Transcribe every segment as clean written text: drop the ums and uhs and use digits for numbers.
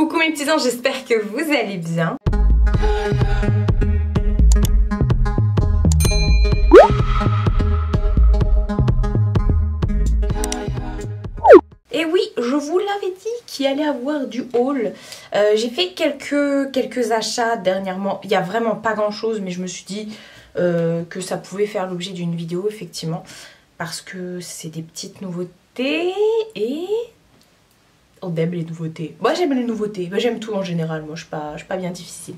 Coucou mes petits anges, j'espère que vous allez bien. Et oui, je vous l'avais dit qu'il allait avoir du haul. J'ai fait quelques achats dernièrement. Il n'y a vraiment pas grand chose, mais je me suis dit que ça pouvait faire l'objet d'une vidéo, effectivement. Parce que c'est des petites nouveautés et... on aime les nouveautés. Moi j'aime les nouveautés, j'aime tout en général, moi je suis pas bien difficile.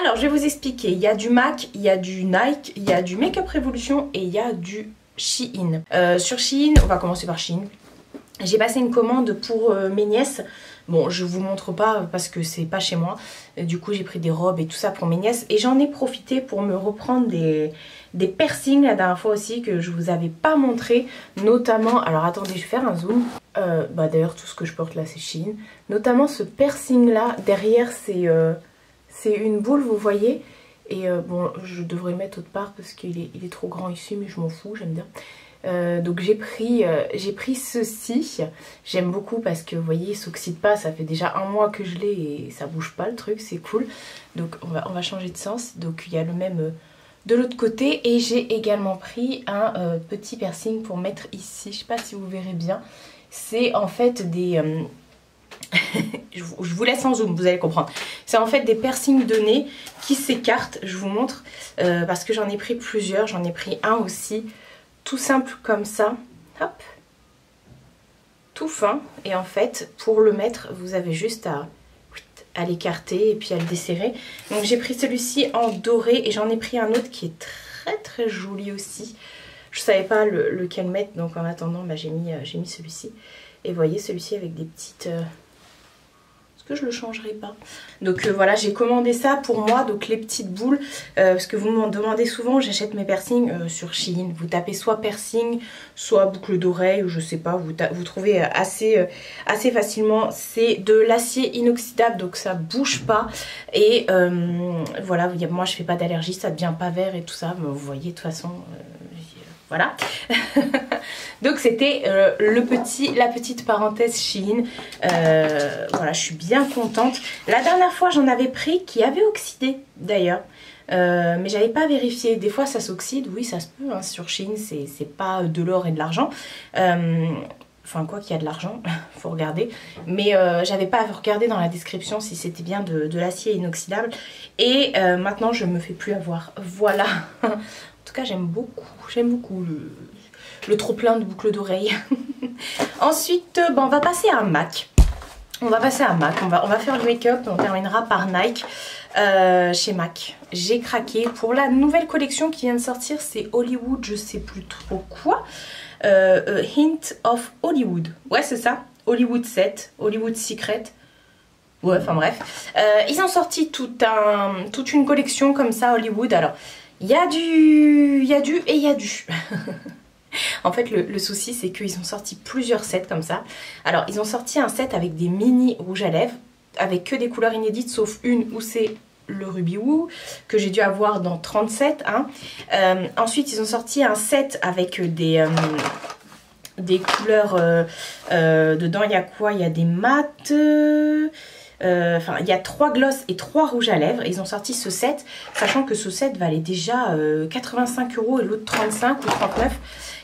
Alors je vais vous expliquer, il y a du MAC, il y a du Nike, il y a du Makeup Revolution et il y a du Shein. Sur Shein, on va commencer par Shein. J'ai passé une commande pour mes nièces. Bon, je vous montre pas parce que c'est pas chez moi. Du coup, j'ai pris des robes et tout ça pour mes nièces. Et j'en ai profité pour me reprendre des piercings la dernière fois aussi que je vous avais pas montré. Notamment, alors attendez, je vais faire un zoom. D'ailleurs, tout ce que je porte là, c'est Shein. Notamment ce piercing là. Derrière, c'est une boule, vous voyez. Et bon, je devrais le mettre autre part parce qu'il est trop grand ici, mais je m'en fous, j'aime bien. Donc j'ai pris ceci. J'aime beaucoup parce que vous voyez il s'oxyde pas, ça fait déjà un mois que je l'ai et ça bouge pas le truc, c'est cool. Donc on va changer de sens. Donc il y a le même de l'autre côté. Et j'ai également pris un petit piercing pour mettre ici. Je sais pas si vous verrez bien. C'est en fait des... je vous laisse en zoom, vous allez comprendre. C'est en fait des piercings de nez qui s'écartent. Je vous montre parce que j'en ai pris plusieurs. J'en ai pris un aussi tout simple comme ça, hop, tout fin. Et en fait, pour le mettre, vous avez juste à l'écarter et puis à le desserrer. Donc j'ai pris celui-ci en doré et j'en ai pris un autre qui est très joli aussi. Je savais pas lequel mettre, donc en attendant, j'ai mis celui-ci. Et vous voyez, celui-ci avec des petites... que je le changerai pas. Donc voilà, j'ai commandé ça pour moi, donc les petites boules, parce que vous m'en demandez souvent. J'achète mes piercings sur Shein. Vous tapez soit piercing, soit boucle d'oreille, ou je sais pas, vous trouvez assez facilement. C'est de l'acier inoxydable, donc ça bouge pas. Et voilà, moi je fais pas d'allergie, ça devient pas vert et tout ça, mais vous voyez de toute façon... voilà. Donc c'était la petite parenthèse Shein. Voilà, je suis bien contente. La dernière fois j'en avais pris qui avait oxydé d'ailleurs. Mais j'avais pas vérifié. Des fois ça s'oxyde, oui ça se peut hein. Sur Shein c'est pas de l'or et de l'argent. Enfin quoi qu'il y a de l'argent, faut regarder. Mais j'avais pas regardé dans la description si c'était bien de l'acier inoxydable. Et maintenant je me fais plus avoir. Voilà. En tout cas j'aime beaucoup le trop plein de boucles d'oreilles. Ensuite on va passer à MAC. On va faire le make-up et on terminera par Nike. Chez MAC j'ai craqué pour la nouvelle collection qui vient de sortir. C'est Hollywood, je sais plus trop quoi. Hint of Hollywood. Ouais c'est ça, Hollywood 7, Hollywood Secret. Ouais enfin bref. Ils ont sorti toute une collection comme ça Hollywood. Alors il y a du et il y a du. En fait le souci c'est qu'ils ont sorti plusieurs sets comme ça. Alors ils ont sorti un set avec des mini rouges à lèvres avec que des couleurs inédites sauf une où c'est le Ruby Woo que j'ai dû avoir dans 37 hein. Ensuite ils ont sorti un set avec des couleurs dedans. Il y a quoi? Il y a des mates. Enfin, il y a 3 gloss et 3 rouges à lèvres. Ils ont sorti ce set, sachant que ce set valait déjà 85 € et l'autre 35 ou 39.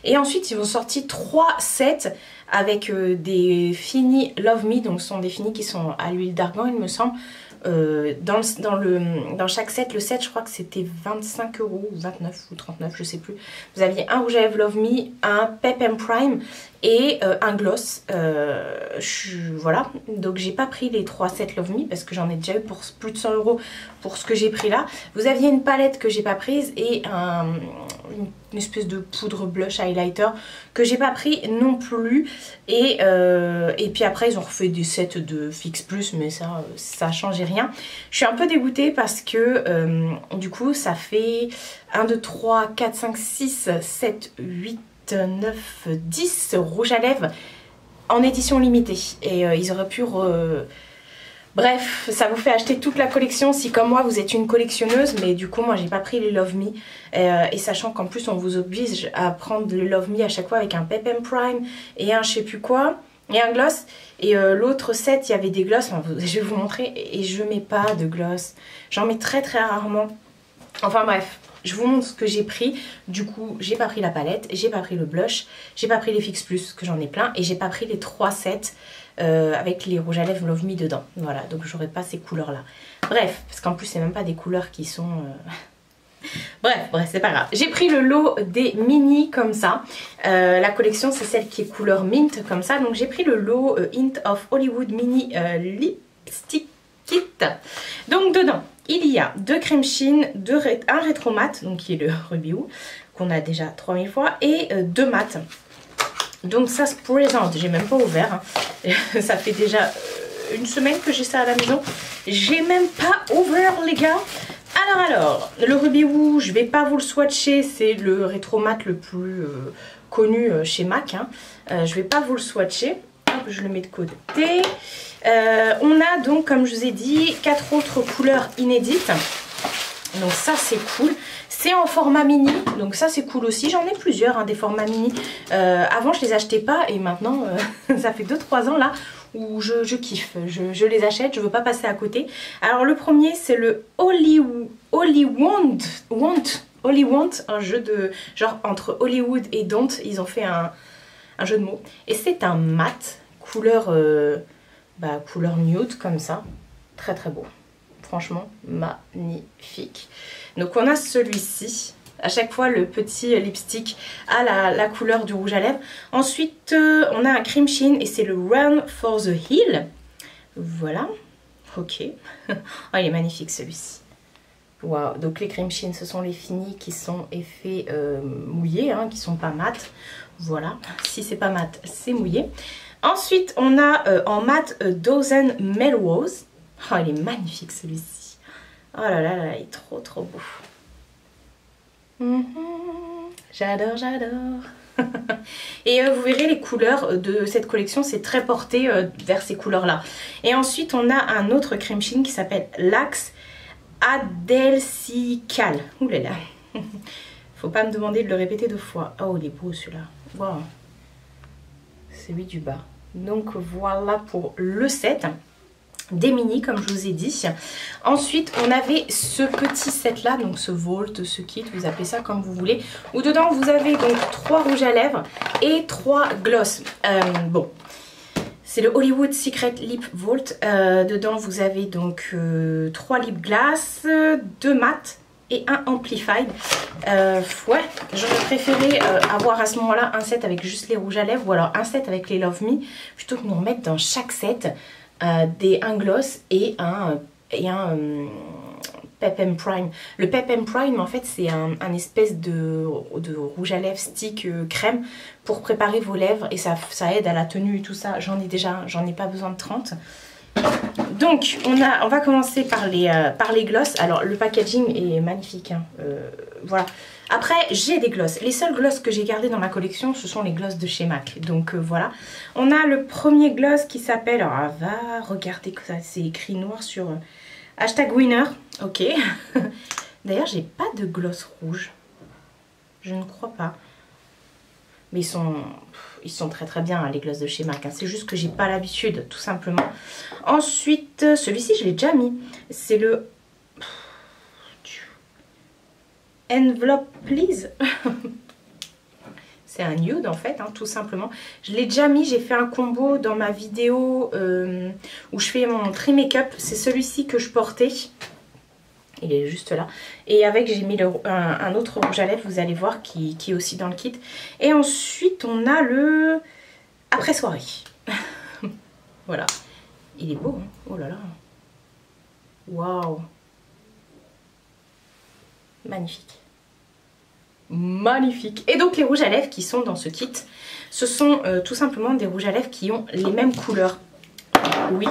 Et ensuite, ils ont sorti 3 sets avec des finis Love Me. Donc, ce sont des finis qui sont à l'huile d'argan, il me semble. Dans chaque set, le set, je crois que c'était 25 € ou 29 ou 39, je sais plus. Vous aviez un rouge à lèvres Love Me, un Pep and Prime et un gloss. Voilà, donc j'ai pas pris les 3 sets Love Me parce que j'en ai déjà eu pour plus de 100 € pour ce que j'ai pris là. Vous aviez une palette que j'ai pas prise et une espèce de poudre blush highlighter que j'ai pas pris non plus. Et puis après ils ont refait des sets de Fix Plus, mais ça changeait rien. Je suis un peu dégoûtée parce que du coup ça fait 1, 2, 3, 4, 5, 6, 7, 8, 9, 10 rouges à lèvres en édition limitée. Et ils auraient pu... Bref, ça vous fait acheter toute la collection si comme moi vous êtes une collectionneuse, mais du coup moi j'ai pas pris les Love Me et sachant qu'en plus on vous oblige à prendre le Love Me à chaque fois avec un Pep and Prime et un je sais plus quoi. et un gloss. Et l'autre set, il y avait des glosses, enfin, je vais vous montrer, et je mets pas de gloss. J'en mets très très rarement. Enfin bref, je vous montre ce que j'ai pris. Du coup, j'ai pas pris la palette, j'ai pas pris le blush, j'ai pas pris les Fix Plus, que j'en ai plein, et j'ai pas pris les 3 sets avec les rouges à lèvres Love Me dedans. Voilà, donc j'aurai pas ces couleurs-là. Bref, parce qu'en plus, c'est même pas des couleurs qui sont... Bref, c'est pas grave. J'ai pris le lot des mini comme ça. La collection, c'est celle qui est couleur mint comme ça. Donc j'ai pris le lot Hint of Hollywood Mini Lipstick Kit. Donc dedans, il y a 2 crème chine, un rétro mat, donc qui est le Ruby Woo, qu'on a déjà 3000 fois, et 2 mat. Donc ça se présente, j'ai même pas ouvert. Hein. Ça fait déjà une semaine que j'ai ça à la maison. J'ai même pas ouvert, les gars. Alors, le Ruby Woo, je vais pas vous le swatcher, c'est le rétro mat le plus connu chez MAC. Hein. Je vais pas vous le swatcher. Hop, je le mets de côté. On a donc, comme je vous ai dit, 4 autres couleurs inédites. Donc ça, c'est cool. C'est en format mini, donc ça c'est cool aussi. J'en ai plusieurs, hein, des formats mini. Avant, je les achetais pas et maintenant, ça fait 2-3 ans là où je kiffe. Je les achète, je veux pas passer à côté. Alors le premier, c'est le Holly Want, un jeu de genre entre Hollywood et Don't. Ils ont fait un jeu de mots. Et c'est un mat, couleur nude comme ça. Très très beau. Franchement, magnifique. Donc on a celui-ci. À chaque fois, le petit lipstick a la couleur du rouge à lèvres. Ensuite, on a un cream sheen et c'est le Run for the Hill. Voilà. Ok. Oh, il est magnifique celui-ci. Waouh. Donc les cream sheen, ce sont les finis qui sont effets mouillés, hein, qui sont pas mat. Voilà. Si c'est pas mat, c'est mouillé. Ensuite, on a en mat Dozen Melrose. Oh, il est magnifique celui-ci. Oh là là là, il est trop trop beau. J'adore, j'adore. Et vous verrez les couleurs de cette collection, c'est très porté vers ces couleurs-là. Et ensuite, on a un autre crème sheen qui s'appelle Lax Adelcical. Ouh là là. Faut pas me demander de le répéter 2 fois. Oh, il est beau celui-là. Wow. C'est lui du bas. Donc voilà pour le set. Des mini comme je vous ai dit. Ensuite on avait ce petit set là, donc ce vault, ce kit, vous appelez ça comme vous voulez, où dedans vous avez donc 3 rouges à lèvres et 3 gloss. Bon, c'est le Hollywood Secret Lip Vault. Dedans vous avez donc 3 lip gloss, 2 mat et un amplified. Ouais, j'aurais préféré avoir à ce moment là un set avec juste les rouges à lèvres, ou alors un set avec les Love Me, plutôt que nous remettre dans chaque set un gloss et un Pep and Prime. Le Pep and Prime, en fait, c'est un espèce de rouge à lèvres stick crème pour préparer vos lèvres, et ça aide à la tenue et tout ça. J'en ai déjà, j'en ai pas besoin de 30. Donc on va commencer par les gloss. Alors le packaging est magnifique, hein. Voilà. Après j'ai des gloss. Les seuls gloss que j'ai gardés dans ma collection, ce sont les gloss de chez MAC. Donc voilà. On a le premier gloss qui s'appelle... Alors va regarder que ça, c'est écrit noir sur #winner. Ok. D'ailleurs j'ai pas de gloss rouge. Je ne crois pas. Mais ils sont très très bien, hein, les glosses de chez MAC. Hein. C'est juste que j'ai pas l'habitude, tout simplement. Ensuite, celui-ci, je l'ai déjà mis. C'est le Envelope Please. C'est un nude en fait, hein, tout simplement. Je l'ai déjà mis, j'ai fait un combo dans ma vidéo où je fais mon tri make-up. C'est celui-ci que je portais. Il est juste là. Et avec, j'ai mis un autre rouge à lèvres, vous allez voir, qui est aussi dans le kit. Et ensuite, on a le après soirée. Voilà. Il est beau, hein. Oh là là. Waouh. Magnifique. Magnifique. Et donc, les rouges à lèvres qui sont dans ce kit, ce sont tout simplement des rouges à lèvres qui ont les mêmes couleurs. Oui,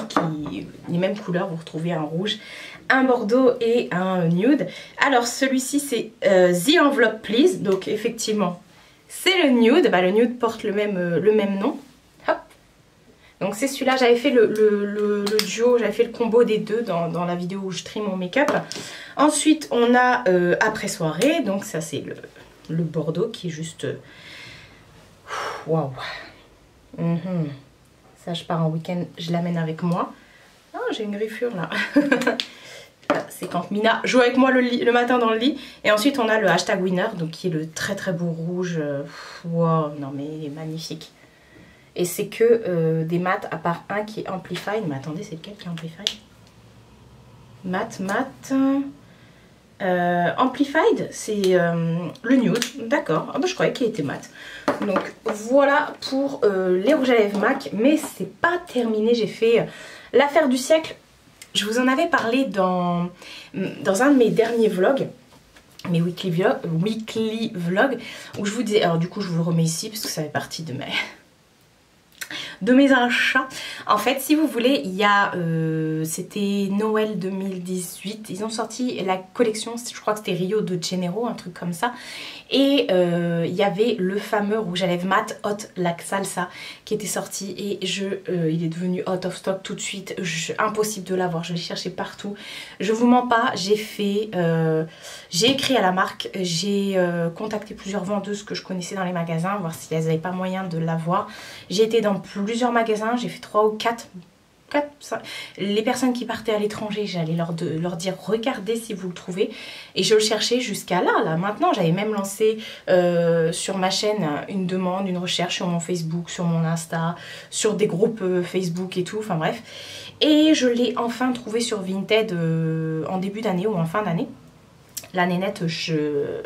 les mêmes couleurs, vous retrouvez un rouge, un bordeaux et un nude. Alors celui-ci c'est The Envelope Please, donc effectivement c'est le nude. Bah, le nude porte le même nom. Hop. Donc c'est celui-là, j'avais fait le duo, j'avais fait le combo des deux dans la vidéo où je trie mon make-up. Ensuite on a après soirée, donc ça c'est le bordeaux qui est juste... Waouh. Ça, je pars en week-end, je l'amène avec moi. Ah, j'ai une griffure là. C'est quand Mina joue avec moi le matin dans le lit. Et ensuite, on a le hashtag winner, donc qui est le très très beau rouge. Wow, non mais il est magnifique. Et c'est que des mats, à part un qui est Amplified. Mais attendez, c'est lequel qui est Amplified? Mat. Amplified, c'est le nude, d'accord. Ah bah, je croyais qu'il était mat. Donc voilà pour les rouges à lèvres MAC, mais c'est pas terminé. J'ai fait l'affaire du siècle. Je vous en avais parlé dans un de mes derniers vlogs, mes weekly vlogs, où je vous disais, alors du coup je vous le remets ici parce que ça fait partie de mes achats. En fait, si vous voulez, il y a c'était Noël 2018, ils ont sorti la collection, je crois que c'était Rio de Janeiro, un truc comme ça. Et il y avait le fameux rouge à lèvres mat Hot Like Salsa qui était sorti et il est devenu out of stock tout de suite. Impossible de l'avoir, je l'ai cherché partout. Je vous mens pas, j'ai écrit à la marque, j'ai contacté plusieurs vendeuses que je connaissais dans les magasins, voir si elles n'avaient pas moyen de l'avoir. J'ai été dans plusieurs magasins, j'ai fait 3 ou 4. Les personnes qui partaient à l'étranger, j'allais leur dire regardez si vous le trouvez, et je le cherchais jusqu'à là maintenant. J'avais même lancé sur ma chaîne une demande, une recherche sur mon Facebook, sur mon Insta, sur des groupes Facebook et tout, enfin bref, et je l'ai enfin trouvé sur Vinted en début d'année ou en fin d'année. La nénette,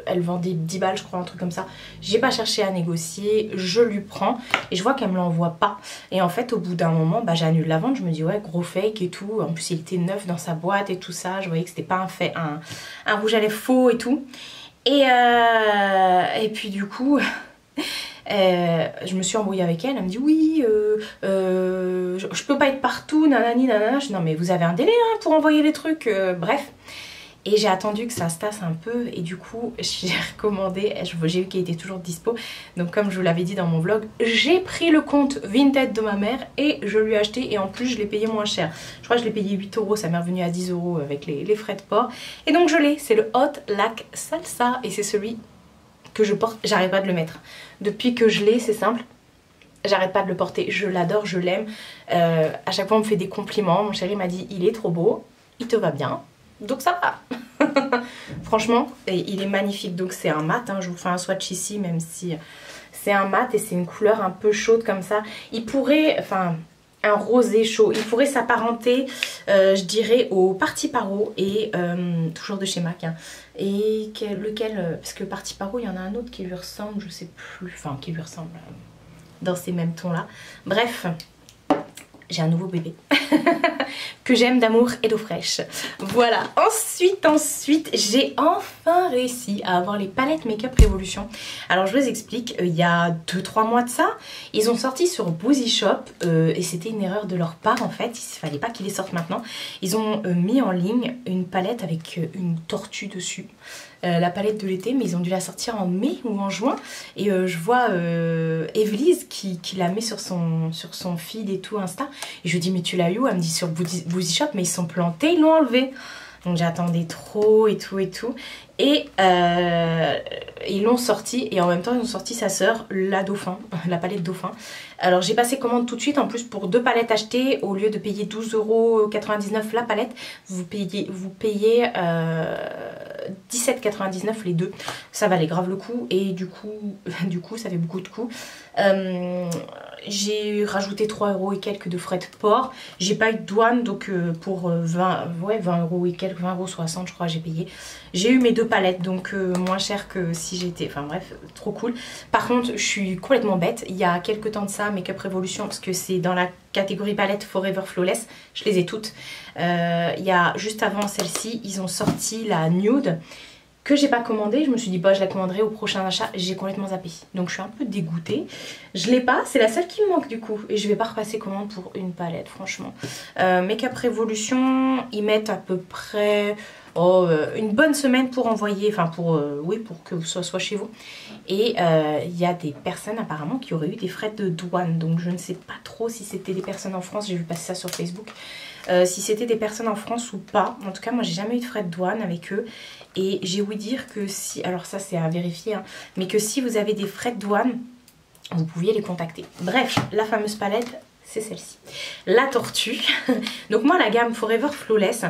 elle vendait 10 balles, je crois, un truc comme ça. J'ai pas cherché à négocier, je lui prends et je vois qu'elle me l'envoie pas. Et en fait, au bout d'un moment, bah, j'annule la vente. Je me dis, ouais, gros fake et tout. En plus, il était neuf dans sa boîte et tout ça. Je voyais que c'était pas un rouge à lèvres faux et tout. Et puis, du coup, je me suis embrouillée avec elle. Elle me dit, oui, je peux pas être partout, nanani, nanana. Je dis, non, mais vous avez un délai hein, pour envoyer les trucs. Bref. Et j'ai attendu que ça se tasse un peu et du coup j'ai recommandé, j'ai vu qu'il était toujours dispo. Donc comme je vous l'avais dit dans mon vlog, j'ai pris le compte Vinted de ma mère et je lui ai acheté, et en plus je l'ai payé moins cher. Je crois que je l'ai payé 8 €, ça m'est revenu à 10 € avec les frais de port. Et donc je l'ai, c'est le Hot Like Salsa et c'est celui que je porte, j'arrête pas de le mettre. Depuis que je l'ai, c'est simple. J'arrête pas de le porter, je l'adore, je l'aime. À chaque fois on me fait des compliments, mon chéri m'a dit il est trop beau, il te va bien. Donc ça va. Franchement, il est magnifique. Donc c'est un mat, hein. Je vous fais un swatch ici, même si c'est un mat et c'est une couleur un peu chaude comme ça. Il pourrait, enfin un rosé chaud, il pourrait s'apparenter, je dirais, au Parti Paro et toujours de chez MAC. Hein. Et lequel, parce que le Parti Paro, il y en a un autre qui lui ressemble, je sais plus, enfin qui lui ressemble dans ces mêmes tons là. Bref. J'ai un nouveau bébé que j'aime d'amour et d'eau fraîche. Voilà. Ensuite, j'ai enfin réussi à avoir les palettes Make-up Révolution. Alors, je vous explique. Il y a 2-3 mois de ça, ils ont sorti sur Boozy Shop et c'était une erreur de leur part en fait. Il ne fallait pas qu'ils les sortent maintenant. Ils ont mis en ligne une palette avec une tortue dessus. La palette de l'été, mais ils ont dû la sortir en mai ou en juin. Et je vois Evelise qui la met sur son feed et tout, Insta. Et je lui dis, mais tu l'as eu où? Elle me dit sur Boozy Shop, mais ils sont plantés, ils l'ont enlevé. Donc j'attendais trop et tout et tout. Et ils l'ont sorti et en même temps ils ont sorti sa sœur, la Dauphin, la palette Dauphin. Alors j'ai passé commande tout de suite. En plus pour 2 palettes achetées, au lieu de payer 12,99 € la palette, vous payez 17,99 € les deux. Ça valait grave le coup et du coup ça fait beaucoup de coûts. J'ai rajouté 3 € et quelques de frais de port. J'ai pas eu de douane, donc pour 20 € et quelques, 20,60 € je crois j'ai payé. J'ai eu mes 2 palettes, donc moins cher que si j'étais... Enfin bref, trop cool. Par contre, je suis complètement bête. Il y a quelques temps de ça, Make-up Révolution, parce que c'est dans la catégorie palette Forever Flawless. Je les ai toutes. Il y a juste avant celle-ci, ils ont sorti la Nude, que j'ai pas commandé. Je me suis dit bah je la commanderai au prochain achat. J'ai complètement zappé, donc je suis un peu dégoûtée. Je l'ai pas, c'est la seule qui me manque du coup, et je vais pas repasser commande pour une palette franchement. Make-up Révolution, ils mettent à peu près une bonne semaine pour envoyer, enfin pour oui, pour que ça soit chez vous. Et il y a des personnes apparemment qui auraient eu des frais de douane, donc je ne sais pas trop si c'était des personnes en France. J'ai vu passer ça sur Facebook. Si c'était des personnes en France ou pas. En tout cas moi j'ai jamais eu de frais de douane avec eux. Et j'ai ouï dire que si, alors ça c'est à vérifier, hein, mais que si vous avez des frais de douane, vous pouviez les contacter. Bref, la fameuse palette, c'est celle-ci. La tortue. Donc moi la gamme Forever Flawless,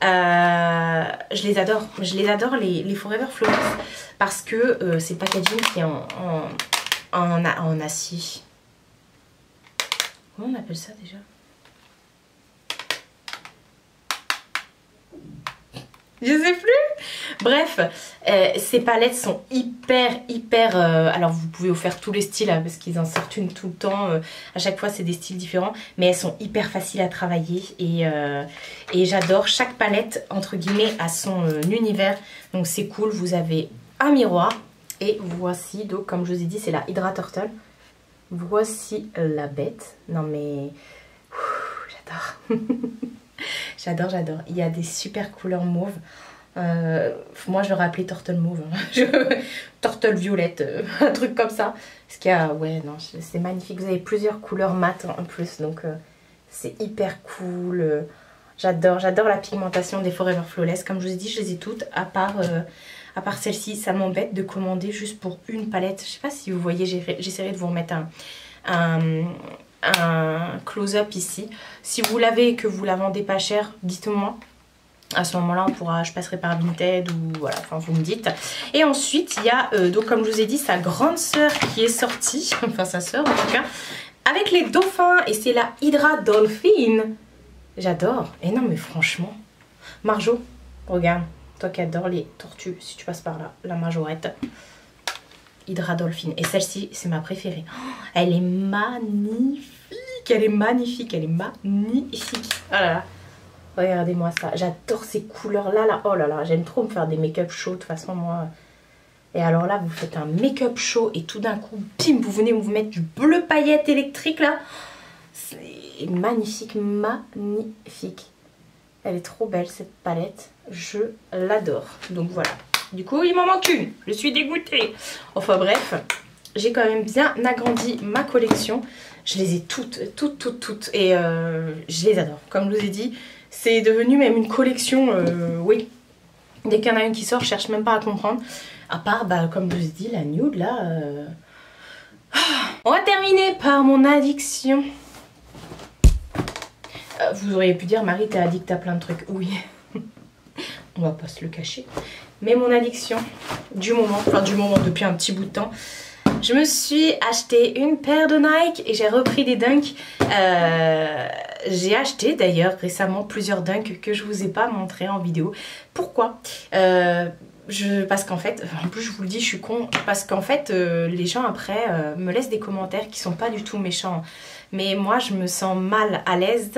je les adore. Je les adore les Forever Flawless parce que c'est le packaging qui est en acier. Comment on appelle ça déjà? Je sais plus. Bref, ces palettes sont hyper... alors vous pouvez vous faire tous les styles hein, parce qu'ils en sortent une tout le temps. À chaque fois c'est des styles différents. Mais elles sont hyper faciles à travailler. Et j'adore. Chaque palette entre guillemets a son univers. Donc c'est cool. Vous avez un miroir. Et voici donc comme je vous ai dit c'est la Hydra Turtle. Voici la bête. Non mais... j'adore. J'adore. Il y a des super couleurs mauve. Moi je l'aurais appelé Turtle Mauve. Turtle Violette. Un truc comme ça. Parce qu'il y a... Ouais, non, c'est magnifique. Vous avez plusieurs couleurs mat en plus. Donc c'est hyper cool. J'adore la pigmentation des Forever Flawless. Comme je vous ai dit, je les ai toutes. À part celle-ci. Ça m'embête de commander juste pour une palette. Je sais pas si vous voyez. J'essaierai de vous remettre un close-up ici. Si vous l'avez et que vous la vendez pas cher, dites-moi. À ce moment-là, je passerai par Vinted ou voilà, enfin vous me dites. Et ensuite, il y a, donc comme je vous ai dit, sa grande sœur qui est sortie, enfin sa sœur en tout cas, avec les dauphins et c'est la Hydra Dolphin. J'adore. Et non mais franchement, Marjo, regarde, toi qui adores les tortues, si tu passes par là, la majorette. Hydra Dolphin. Et celle-ci, c'est ma préférée. Oh, elle est magnifique. Elle est magnifique. Oh là là. Regardez-moi ça. J'adore ces couleurs-là. Là. Oh là là. J'aime trop me faire des make-up show. De toute façon, moi... Et alors là, vous faites un make-up show et tout d'un coup, bim, vous venez vous mettre du bleu paillette électrique là. C'est magnifique. Elle est trop belle cette palette. Je l'adore. Donc voilà. Du coup, il m'en manque une. Je suis dégoûtée. Enfin bref, j'ai quand même bien agrandi ma collection. Je les ai toutes. Et je les adore. Comme je vous ai dit, c'est devenu même une collection. Oui. Dès qu'il y en a une qui sort, je cherche même pas à comprendre. À part, bah, comme je vous ai dit, la nude là. On va terminer par mon addiction. Vous auriez pu dire, Marie, t'es addict à plein de trucs. Oui. On va pas se le cacher. Mais mon addiction du moment, depuis un petit bout de temps, je me suis acheté une paire de Nike et j'ai repris des Dunk. J'ai acheté d'ailleurs récemment plusieurs Dunk que je vous ai pas montré en vidéo. Pourquoi? Parce qu'en fait, en plus je vous le dis, je suis con, parce qu'en fait les gens après me laissent des commentaires qui sont pas du tout méchants. Mais moi je me sens mal à l'aise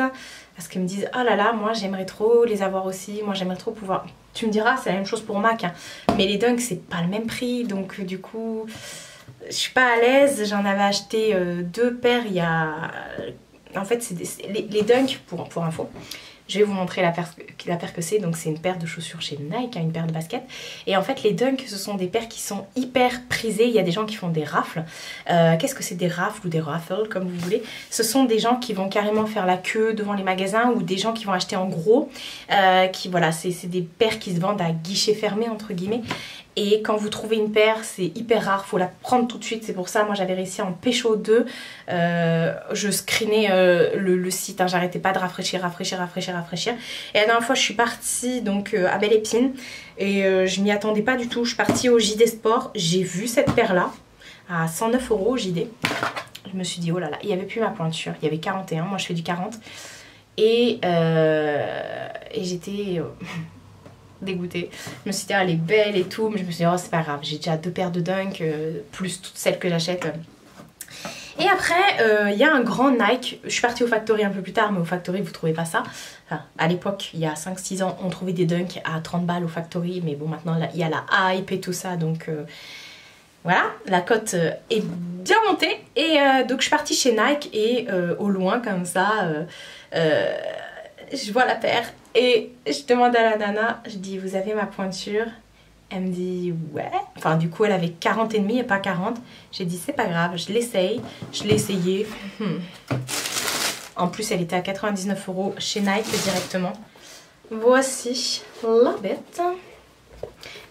parce qu'ils me disent oh là là, moi j'aimerais trop les avoir aussi, moi j'aimerais trop pouvoir... Tu me diras, c'est la même chose pour Mac, hein. Mais les Dunk c'est pas le même prix, donc du coup je suis pas à l'aise. J'en avais acheté deux paires il y a... En fait c'est les Dunk, pour info, je vais vous montrer la paire que c'est. Donc c'est une paire de chaussures chez Nike, hein, une paire de baskets. Et en fait les Dunk, ce sont des paires qui sont hyper prisées. Il y a des gens qui font des rafles. Qu'est-ce que c'est des rafles ou des raffles comme vous voulez? Ce sont des gens qui vont carrément faire la queue devant les magasins ou des gens qui vont acheter en gros. Voilà, c'est des paires qui se vendent à guichet fermé entre guillemets. Et quand vous trouvez une paire, c'est hyper rare, faut la prendre tout de suite. C'est pour ça, moi j'avais réussi à en pécho 2. Je screenais le site, hein, j'arrêtais pas de rafraîchir. Et la dernière fois, je suis partie donc à Belle Épine et je m'y attendais pas du tout. Je suis partie au JD Sport, j'ai vu cette paire là à 109 € au JD. Je me suis dit, oh là là, il n'y avait plus ma pointure, il y avait 41, moi je fais du 40. Et j'étais... dégoûtée. Je me suis dit elle est belle et tout, mais je me suis dit oh c'est pas grave, j'ai déjà deux paires de Dunk plus toutes celles que j'achète. Et après il y a un grand Nike. Je suis partie au Factory un peu plus tard, mais au Factory vous trouvez pas ça. Enfin, à l'époque il y a 5-6 ans on trouvait des Dunk à 30 balles au Factory, mais bon maintenant il y a la hype et tout ça, donc voilà, la cote est bien montée. Et donc je suis partie chez Nike et au loin comme ça je vois la paire et je demande à la nana, je dis vous avez ma pointure? Elle me dit ouais. Enfin du coup elle avait 40 et demi et pas 40. J'ai dit c'est pas grave, je l'essaye. Je l'ai essayé. En plus elle était à 99 € chez Nike directement. Voici la bête.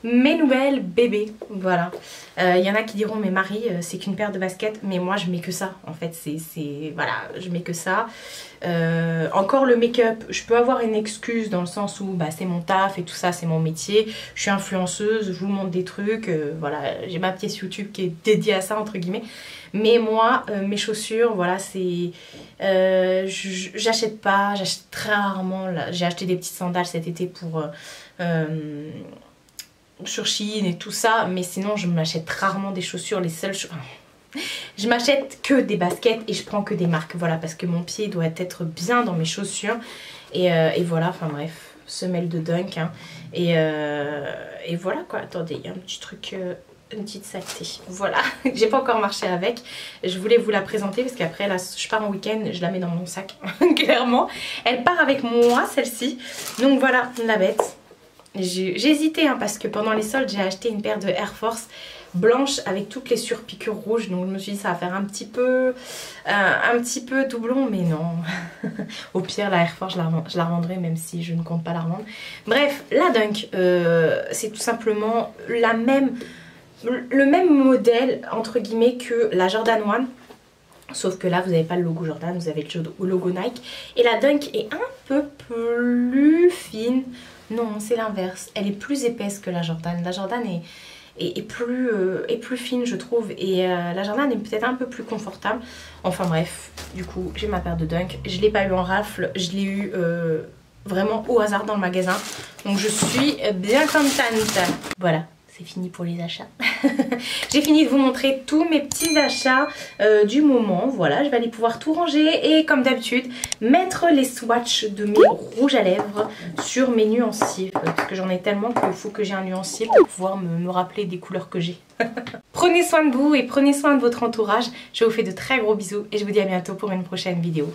mes nouvelles bébés. Voilà. Il y en a qui diront mais Marie c'est qu'une paire de baskets, mais moi je mets que ça en fait. Voilà, je mets que ça. Encore le make-up, je peux avoir une excuse dans le sens où bah, c'est mon taf et tout ça, c'est mon métier. Je suis influenceuse, je vous montre des trucs. Voilà, j'ai ma pièce YouTube qui est dédiée à ça entre guillemets. Mais moi, mes chaussures, voilà, c'est... j'achète pas, j'achète très rarement. J'ai acheté des petites sandales cet été pour... sur Shein et tout ça. Mais sinon, je m'achète rarement des chaussures. Les seules chaussures... Je m'achète que des baskets et je prends que des marques. Voilà, parce que mon pied doit être bien dans mes chaussures. Et voilà, enfin bref, semelle de Dunk. Hein. Et voilà quoi, attendez, il y a un petit truc... une petite saleté, voilà. J'ai pas encore marché avec, je voulais vous la présenter parce qu'après là je pars en week-end, je la mets dans mon sac clairement, elle part avec moi celle-ci, donc voilà la bête. J'ai hésité hein, parce que pendant les soldes j'ai acheté une paire de Air Force blanche avec toutes les surpiqûres rouges, donc je me suis dit ça va faire un petit peu doublon, mais non. Au pire la Air Force je la rendrai même si je ne compte pas la revendre. Bref, la Dunk c'est tout simplement le même modèle entre guillemets que la Jordan 1, sauf que là vous n'avez pas le logo Jordan, vous avez le logo Nike, et la Dunk est un peu plus fine. Non, c'est l'inverse, elle est plus épaisse que la Jordan. La Jordan est plus fine je trouve, et la Jordan est peut-être un peu plus confortable. Enfin bref, du coup j'ai ma paire de Dunk, je ne l'ai pas eu en rafle, je l'ai eu vraiment au hasard dans le magasin, donc je suis bien contente. Voilà, c'est fini pour les achats. J'ai fini de vous montrer tous mes petits achats du moment. Voilà, je vais aller pouvoir tout ranger et comme d'habitude mettre les swatchs de mes rouges à lèvres sur mes nuanciers. Parce que j'en ai tellement qu'il faut que j'ai un nuancier pour pouvoir me rappeler des couleurs que j'ai. Prenez soin de vous et prenez soin de votre entourage. Je vous fais de très gros bisous et je vous dis à bientôt pour une prochaine vidéo.